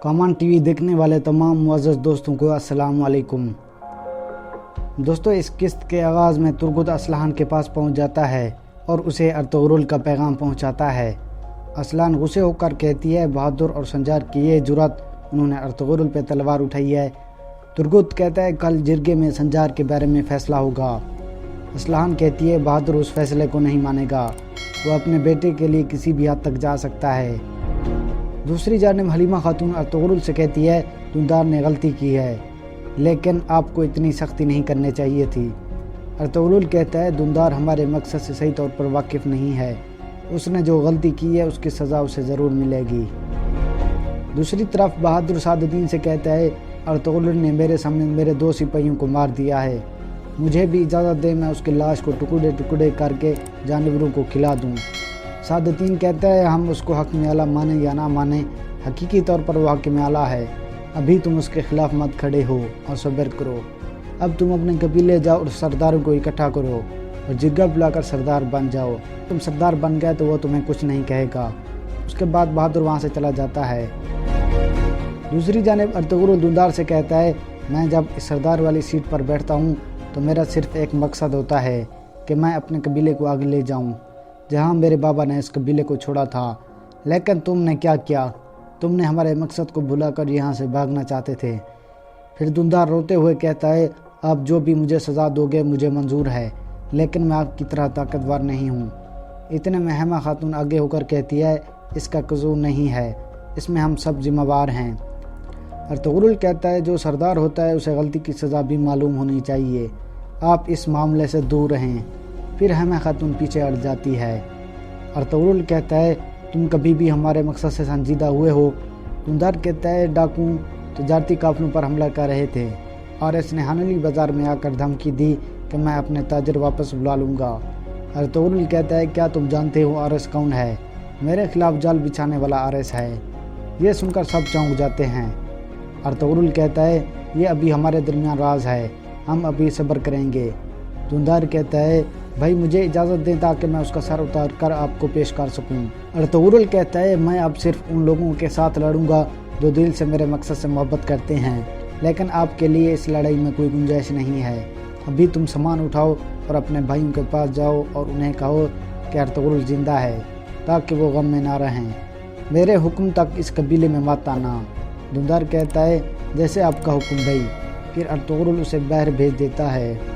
Common TV देखने वाले तमाम मुअज़्ज़ज़ दोस्तों को अस्सलाम वालेकुम। दोस्तों, इस किस्त के आगाज़ में तुर्गुत असलहान के पास पहुंच जाता है और उसे अर्तुगरुल का पैगाम पहुंचाता है। असलहान गुस्से होकर कहती है, बहादुर और संजार की ये जुर्रत, उन्होंने अर्तुगरुल पे तलवार उठाई है। तुर्गुत कहता है, कल जिरगे में संजार के बारे में फ़ैसला होगा। असलहान कहती है, बहादुर उस फैसले को नहीं मानेगा, वो अपने बेटे के लिए किसी भी हद तक जा सकता है। दूसरी जानिब हलीमा खातून अर्तुगरुल से कहती है, दुंदार ने गलती की है, लेकिन आपको इतनी सख्ती नहीं करनी चाहिए थी। अर्तुगरुल कहता है, दुंदार हमारे मकसद से सही तौर पर वाकिफ़ नहीं है, उसने जो गलती की है उसकी सज़ा उसे ज़रूर मिलेगी। दूसरी तरफ बहादुर सादुद्दीन से कहता है, अर्तुगरुल ने मेरे सामने मेरे 2 सिपाहियों को मार दिया है, मुझे भी इजाज़त दे मैं उसकी लाश को टुकड़े टुकड़े करके जानवरों को खिला दूँ। सादुद्दीन कहता है, हम उसको हक़ आला माने या ना माने, हकीकी तौर पर वो हक़ आला है। अभी तुम उसके ख़िलाफ़ मत खड़े हो और सब्र करो। अब तुम अपने कबीले जाओ और सरदारों को इकट्ठा करो और जिरगा बुलाकर सरदार बन जाओ। तुम सरदार बन गए तो वो तुम्हें कुछ नहीं कहेगा। उसके बाद बहादुर वहाँ से चला जाता है। दूसरी जानिब अर्तुगरुल दुंदार से कहता है, मैं जब इस सरदार वाली सीट पर बैठता हूँ तो मेरा सिर्फ़ एक मकसद होता है कि मैं अपने कबीले को आगे ले जाऊँ, जहाँ मेरे बाबा ने इस कबीले को छोड़ा था। लेकिन तुमने क्या किया? तुमने हमारे मकसद को भुलाकर यहाँ से भागना चाहते थे। फिर दुंदार रोते हुए कहता है, आप जो भी मुझे सज़ा दोगे मुझे मंजूर है, लेकिन मैं आपकी तरह ताकतवर नहीं हूँ। इतने में हेमा खातून आगे होकर कहती है, इसका कसूर नहीं है, इसमें हम सब जिम्मेवार हैं। अर्तुगरुल कहता है, जो सरदार होता है उसे गलती की सज़ा भी मालूम होनी चाहिए, आप इस मामले से दूर रहें। फिर हेमा खातून पीछे हट जाती है। अर्तुगरुल कहता है, तुम कभी भी हमारे मकसद से संजीदा हुए हो? दुंदार कहता है, डाकू तजारती काफिलों पर हमला कर रहे थे और इसने हानली बाज़ार में आकर धमकी दी कि मैं अपने ताजर वापस बुला लूँगा। अर्तुगरुल कहता है, क्या तुम जानते हो आरस कौन है? मेरे खिलाफ जाल बिछाने वाला आरस है। ये सुनकर सब चौंक जाते हैं। अर्तुगरुल कहता है, ये अभी हमारे दरमियान राज है, हम अभी सब्र करेंगे। दुंदार कहता है, भाई मुझे इजाज़त दें ताकि मैं उसका सर उतार कर आपको पेश कर सकूं। अर्तुगरुल कहता है, मैं अब सिर्फ उन लोगों के साथ लड़ूंगा जो दिल से मेरे मकसद से मोहब्बत करते हैं, लेकिन आपके लिए इस लड़ाई में कोई गुंजाइश नहीं है। अभी तुम सामान उठाओ और अपने भाइयों के पास जाओ और उन्हें कहो कि अर्तुगरुल ज़िंदा है, ताकि वो गम में ना रहें। मेरे हुक्म तक इस कबीले में मत आना। दुंदार कहता है, जैसे आपका हुक्म भाई। फिर अर्तुगरुल उसे बाहर भेज देता है।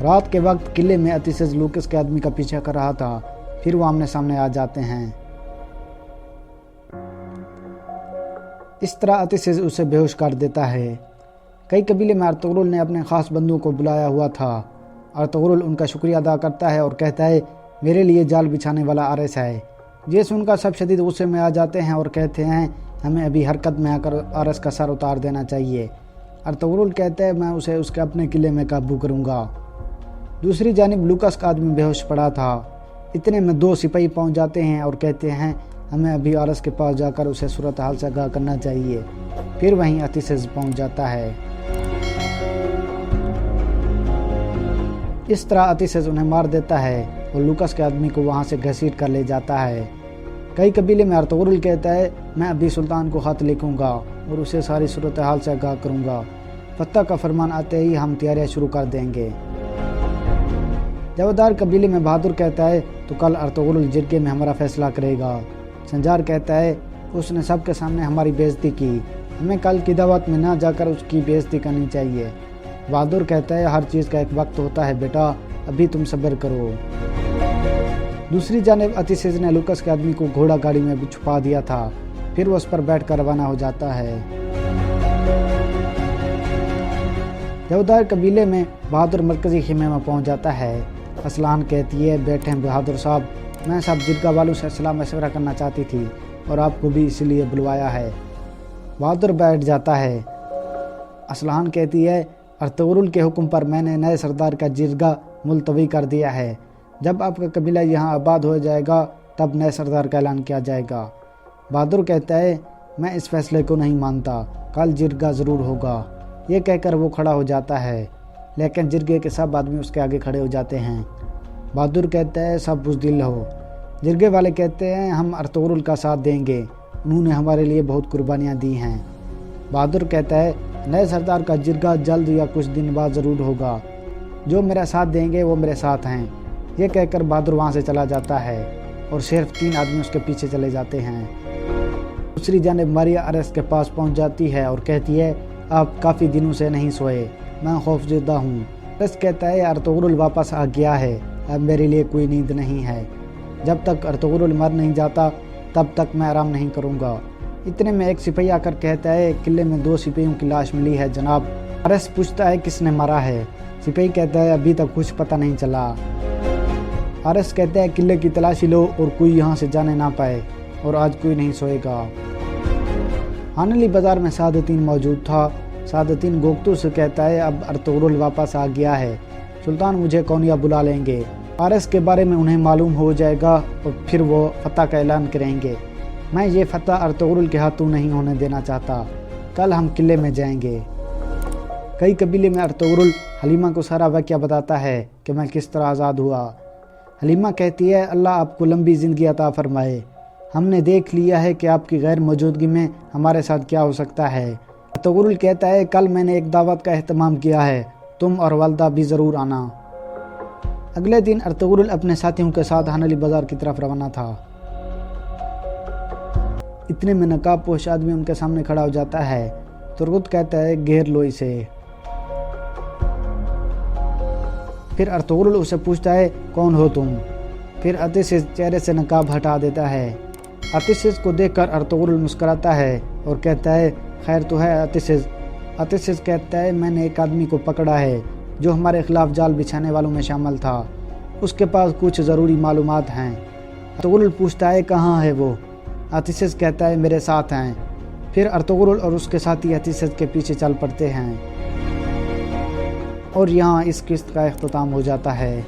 रात के वक्त किले में अतिशज लूकस के आदमी का पीछा कर रहा था। फिर वो आमने सामने आ जाते हैं। इस तरह अतिशज उसे बेहोश कर देता है। कई कबीले में अर्तुगरुल ने अपने ख़ास बंदों को बुलाया हुआ था। अर्तुगरुल उनका शुक्रिया अदा करता है और कहता है, मेरे लिए जाल बिछाने वाला आरस है। ये सुनकर सब शदीद गुस्से में आ जाते हैं और कहते हैं, हमें अभी हरकत में आकर आरस का सर उतार देना चाहिए। अर्तुगरुल कहते हैं, मैं उसे उसके अपने किले में काबू करूँगा। दूसरी जानिब लूकस का आदमी बेहोश पड़ा था। इतने में 2 सिपाही पहुंच जाते हैं और कहते हैं, हमें अभी आरस के पास जाकर उसे सूरत हाल से आगाह करना चाहिए। फिर वहीं अतिशज पहुंच जाता है। इस तरह अतिशज उन्हें मार देता है और लूकस के आदमी को वहां से घसीट कर ले जाता है। कई कबीले में अर्तुगरुल कहता है, मैं अभी सुल्तान को खत लिखूंगा और उसे सारी सूरत हाल से आगाह करूंगा। फतह का फरमान आते ही हम तैयारियां शुरू कर देंगे। जवादार कबीले में बहादुर कहता है, तो कल अर्तुगरुल जिरगे में हमारा फैसला करेगा। संजार कहता है, उसने सबके सामने हमारी बेइज्जती की, हमें कल की दावत में ना जाकर उसकी बेइज्जती करनी चाहिए। बहादुर कहता है, हर चीज़ का एक वक्त होता है बेटा, अभी तुम सब्र करो। दूसरी जानिब अतिशज ने लूकस के आदमी को घोड़ा गाड़ी में छुपा दिया था। फिर वो उस पर बैठ कर रवाना हो जाता है। जवादार कबीले में बहादुर मरकज़ी खेमे में पहुंच जाता है। असलहान कहती है, बैठे हैं बहादुर साहब, मैं सब जिरगा वालों से सलाह मशवरा करना चाहती थी और आपको भी इसीलिए बुलवाया है। बहादुर बैठ जाता है। असलहान कहती है, अर्तुगरुल के हुक्म पर मैंने नए सरदार का जिरगा मुलतवी कर दिया है। जब आपका कबीला यहाँ आबाद हो जाएगा तब नए सरदार का ऐलान किया जाएगा। बहादुर कहता है, मैं इस फैसले को नहीं मानता, कल जिरगा ज़रूर होगा। ये कहकर वो खड़ा हो जाता है, लेकिन जिरगे के सब आदमी उसके आगे खड़े हो जाते हैं। बहादुर कहता है, सब बुज़दिल हो। जिरगे वाले कहते हैं, हम अर्तुगरुल का साथ देंगे, انہوں نے ہمارے لیے بہت قربانیاں دی ہیں۔ بہادر کہتا ہے نئے سردار کا جرگہ جلد یا کچھ دن بعد ضرور ہوگا، جو میرا ساتھ دیں گے وہ میرے ساتھ ہیں۔ یہ کہہ کر بہادر وہاں سے چلا جاتا ہے اور صرف 3 آدمی اس کے پیچھے چلے جاتے ہیں۔ دوسری جانب ماریا ارس کے پاس پہنچ جاتی ہے اور کہتی ہے آپ کافی دنوں سے نہیں سوئے، میں خوفزدہ ہوں۔ ارس کہتا ہے ارطغرل واپس آ گیا ہے، اب میرے لیے کوئی نیند نہیں ہے، جب تک ارطغرل مر نہیں جاتا تب تک میں آرام نہیں کروں گا۔ اتنے میں ایک سپاہی آ کر کہتا ہے قلعے میں 2 سپاہیوں کی لاش ملی ہے جناب۔ ارس پوچھتا ہے کس نے مارا ہے؟ سپاہی کہتا ہے ابھی تک کچھ پتہ نہیں چلا۔ ارس کہتا ہے قلعے کی تلاشی لو اور کوئی یہاں سے جانے نہ پائے، اور آج کوئی نہیں سوئے گا۔ ہانلی بازار میں سعادتین موجود تھا۔ سعادتین گوگتو سے کہتا ہے اب ارطغرل واپس آ گیا ہے، سلطان مجھے کونیا بلا لیں گے۔ ارس کے بارے میں انہیں معلوم ہو جائے گا اور پھر وہ فتح کا اعلان کریں گے۔ میں یہ فتح ارطغرل کے ہاتھوں نہیں ہونے دینا چاہتا، کل ہم قلعے میں جائیں گے۔ کئی قبیلے میں ارطغرل حلیمہ کو سارا واقعہ بتاتا ہے کہ میں کس طرح آزاد ہوا۔ حلیمہ کہتی ہے اللہ آپ کو لمبی زندگی عطا فرمائے، ہم نے دیکھ لیا ہے کہ آپ کی غیر موجودگی میں ہمارے ساتھ کیا ہو سکتا ہے۔ ارطغرل کہتا ہے کل میں نے ایک دعوت کا اہتمام کیا ہے، تم اور والدہ بھی ضرور آنا۔ اگلے دن ارطغرل اپنے ساتھیوں کے ساتھ ہانلی بازار کی طرف روانہ تھا۔ اتنے میں نقاب پوش آدمی ان کے سامنے کھڑا ہو جاتا ہے۔ ترغت کہتا ہے گھیر لو اسے۔ پھر ارطغرل اسے پوچھتا ہے کون ہو تم؟ پھر اتسس چہرے سے نقاب ہٹا دیتا ہے۔ اتسس کو دیکھ کر ارطغرل مسکراتا ہے اور کہتا ہے خیر تو ہے اتسس۔ اتسس کہتا ہے میں نے ایک آدمی کو پکڑا ہے جو ہمارے خلاف جال بچھانے والوں میں شامل تھا، اس کے پاس کچھ ضروری معلومات ہیں۔ ارطغرل پوچھتا ہے کہاں ہے وہ؟ اتسس کہتا ہے میرے ساتھ ہیں۔ پھر ارطغرل اور اس کے ساتھی اتسس کے پیچھے چل پڑتے ہیں، اور یہاں اس قسط کا اختتام ہو جاتا ہے۔